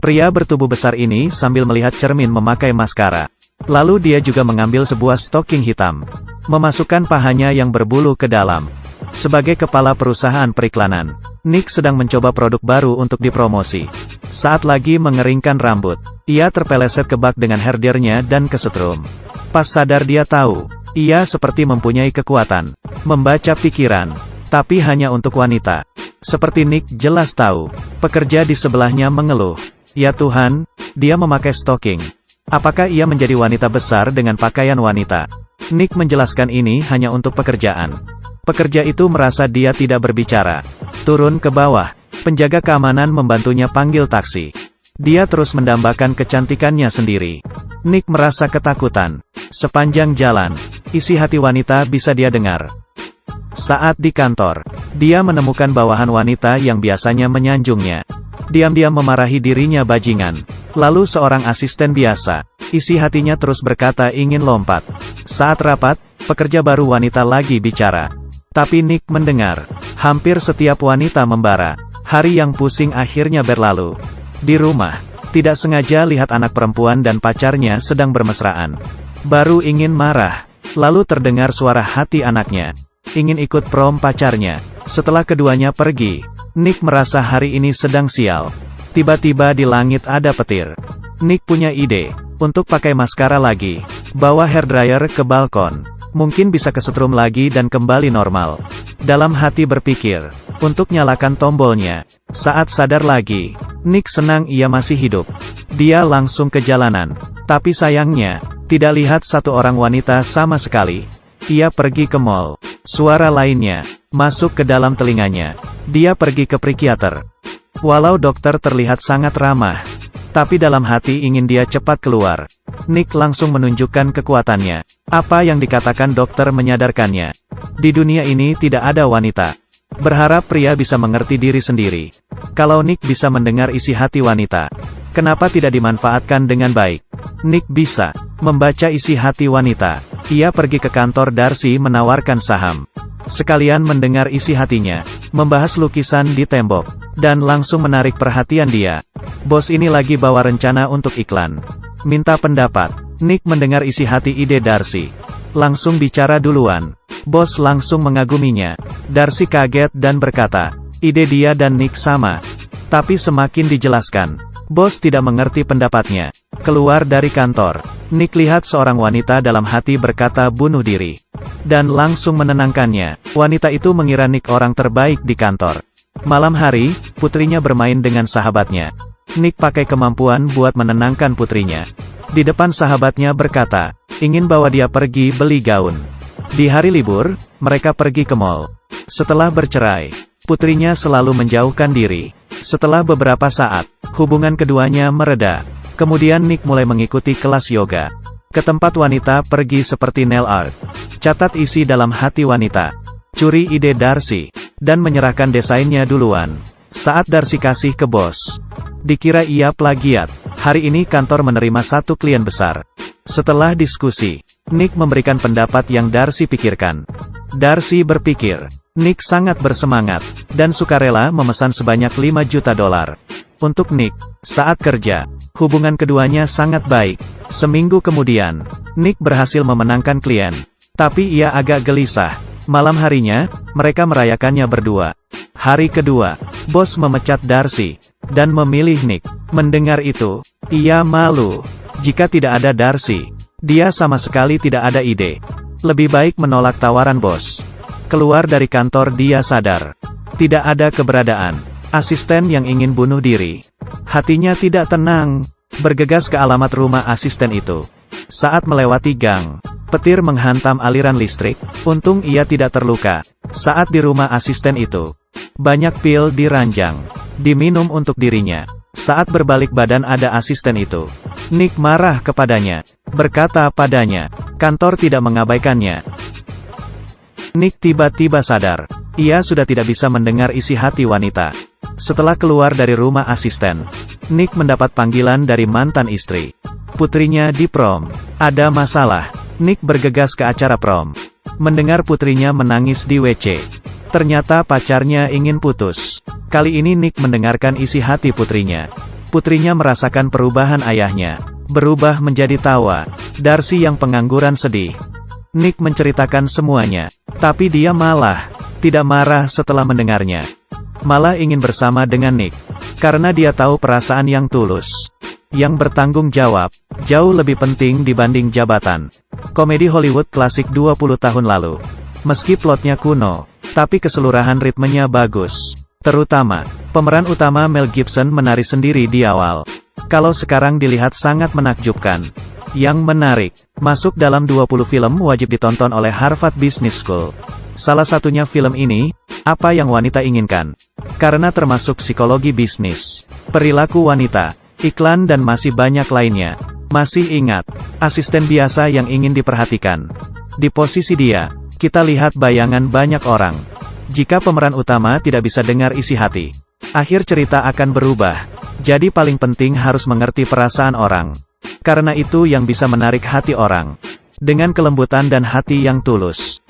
Pria bertubuh besar ini sambil melihat cermin memakai maskara. Lalu dia juga mengambil sebuah stocking hitam. Memasukkan pahanya yang berbulu ke dalam. Sebagai kepala perusahaan periklanan, Nick sedang mencoba produk baru untuk dipromosi. Saat lagi mengeringkan rambut, ia terpeleset ke bak dengan hairdrayer dan kesetrum. Pas sadar dia tahu, ia seperti mempunyai kekuatan membaca pikiran, tapi hanya untuk wanita. Seperti Nick jelas tahu, pekerja di sebelahnya mengeluh. Ya Tuhan, dia memakai stocking. Apakah ia menjadi wanita besar dengan pakaian wanita? Nick menjelaskan ini hanya untuk pekerjaan. Pekerja itu merasa dia tidak berbicara. Turun ke bawah, penjaga keamanan membantunya panggil taksi. Dia terus mendambakan kecantikannya sendiri. Nick merasa ketakutan. Sepanjang jalan, isi hati wanita bisa dia dengar. Saat di kantor, dia menemukan bawahan wanita yang biasanya menyanjungnya. Diam-diam memarahi dirinya bajingan. Lalu seorang asisten biasa, isi hatinya terus berkata ingin lompat. Saat rapat, pekerja baru wanita lagi bicara. Tapi Nick mendengar, hampir setiap wanita membara. Hari yang pusing akhirnya berlalu. Di rumah, tidak sengaja lihat anak perempuan dan pacarnya sedang bermesraan. Baru ingin marah, lalu terdengar suara hati anaknya. Ingin ikut prom pacarnya. Setelah keduanya pergi, Nick merasa hari ini sedang sial. Tiba-tiba di langit ada petir. Nick punya ide, untuk pakai maskara lagi. Bawa hairdryer ke balkon. Mungkin bisa kesetrum lagi dan kembali normal. Dalam hati berpikir, untuk nyalakan tombolnya. Saat sadar lagi, Nick senang ia masih hidup. Dia langsung ke jalanan. Tapi sayangnya, tidak lihat satu orang wanita sama sekali. Ia pergi ke mall. Suara lainnya masuk ke dalam telinganya. Dia pergi ke psikiater. Walau dokter terlihat sangat ramah, tapi dalam hati ingin dia cepat keluar. Nick langsung menunjukkan kekuatannya. Apa yang dikatakan dokter menyadarkannya. Di dunia ini tidak ada wanita. Berharap pria bisa mengerti diri sendiri. Kalau Nick bisa mendengar isi hati wanita, kenapa tidak dimanfaatkan dengan baik? Nick bisa membaca isi hati wanita. Ia pergi ke kantor Darcy menawarkan saham. Sekalian mendengar isi hatinya, membahas lukisan di tembok, dan langsung menarik perhatian dia. Bos ini lagi bawa rencana untuk iklan. Minta pendapat. Nick mendengar isi hati ide Darcy. Langsung bicara duluan. Bos langsung mengaguminya. Darcy kaget dan berkata, ide dia dan Nick sama. Tapi semakin dijelaskan, bos tidak mengerti pendapatnya. Keluar dari kantor, Nick lihat seorang wanita dalam hati berkata bunuh diri. Dan langsung menenangkannya. Wanita itu mengira Nick orang terbaik di kantor. Malam hari, putrinya bermain dengan sahabatnya. Nick pakai kemampuan buat menenangkan putrinya. Di depan sahabatnya berkata, ingin bawa dia pergi beli gaun. Di hari libur, mereka pergi ke mall. Setelah bercerai, putrinya selalu menjauhkan diri. Setelah beberapa saat, hubungan keduanya mereda. Kemudian Nick mulai mengikuti kelas yoga. Ke tempat wanita pergi seperti nail art. Catat isi dalam hati wanita. Curi ide Darcy. Dan menyerahkan desainnya duluan. Saat Darcy kasih ke bos, dikira ia plagiat. Hari ini kantor menerima satu klien besar. Setelah diskusi, Nick memberikan pendapat yang Darcy pikirkan. Darcy berpikir, Nick sangat bersemangat, dan sukarela memesan sebanyak $5 juta. Untuk Nick, saat kerja, hubungan keduanya sangat baik. Seminggu kemudian, Nick berhasil memenangkan klien. Tapi ia agak gelisah. Malam harinya, mereka merayakannya berdua. Hari kedua, bos memecat Darcy, dan memilih Nick. Mendengar itu, ia malu. Jika tidak ada Darcy, dia sama sekali tidak ada ide. Lebih baik menolak tawaran bos. Keluar dari kantor dia sadar. Tidak ada keberadaan. Asisten yang ingin bunuh diri. Hatinya tidak tenang. Bergegas ke alamat rumah asisten itu. Saat melewati gang, petir menghantam aliran listrik. Untung ia tidak terluka. Saat di rumah asisten itu, banyak pil di ranjang. Diminum untuk dirinya. Saat berbalik badan ada asisten itu. Nick marah kepadanya. Berkata padanya, kantor tidak mengabaikannya. Nick tiba-tiba sadar. Ia sudah tidak bisa mendengar isi hati wanita. Setelah keluar dari rumah asisten, Nick mendapat panggilan dari mantan istri. Putrinya di prom. Ada masalah. Nick bergegas ke acara prom. Mendengar putrinya menangis di WC. Ternyata pacarnya ingin putus. Kali ini Nick mendengarkan isi hati putrinya. Putrinya merasakan perubahan ayahnya, berubah menjadi tawa. Darcy yang pengangguran sedih. Nick menceritakan semuanya, tapi dia malah tidak marah setelah mendengarnya. Malah ingin bersama dengan Nick, karena dia tahu perasaan yang tulus, yang bertanggung jawab, jauh lebih penting dibanding jabatan. Komedi Hollywood klasik 20 tahun lalu. Meski plotnya kuno, tapi keseluruhan ritmenya bagus. Terutama, pemeran utama Mel Gibson menari sendiri di awal. Kalau sekarang dilihat sangat menakjubkan. Yang menarik, masuk dalam 20 film wajib ditonton oleh Harvard Business School. Salah satunya film ini, Apa Yang Wanita Inginkan. Karena termasuk psikologi bisnis, perilaku wanita, iklan dan masih banyak lainnya. Masih ingat, asisten biasa yang ingin diperhatikan. Di posisi dia, kita lihat bayangan banyak orang. Jika pemeran utama tidak bisa dengar isi hati, akhir cerita akan berubah. Jadi paling penting harus mengerti perasaan orang. Karena itu yang bisa menarik hati orang. Dengan kelembutan dan hati yang tulus.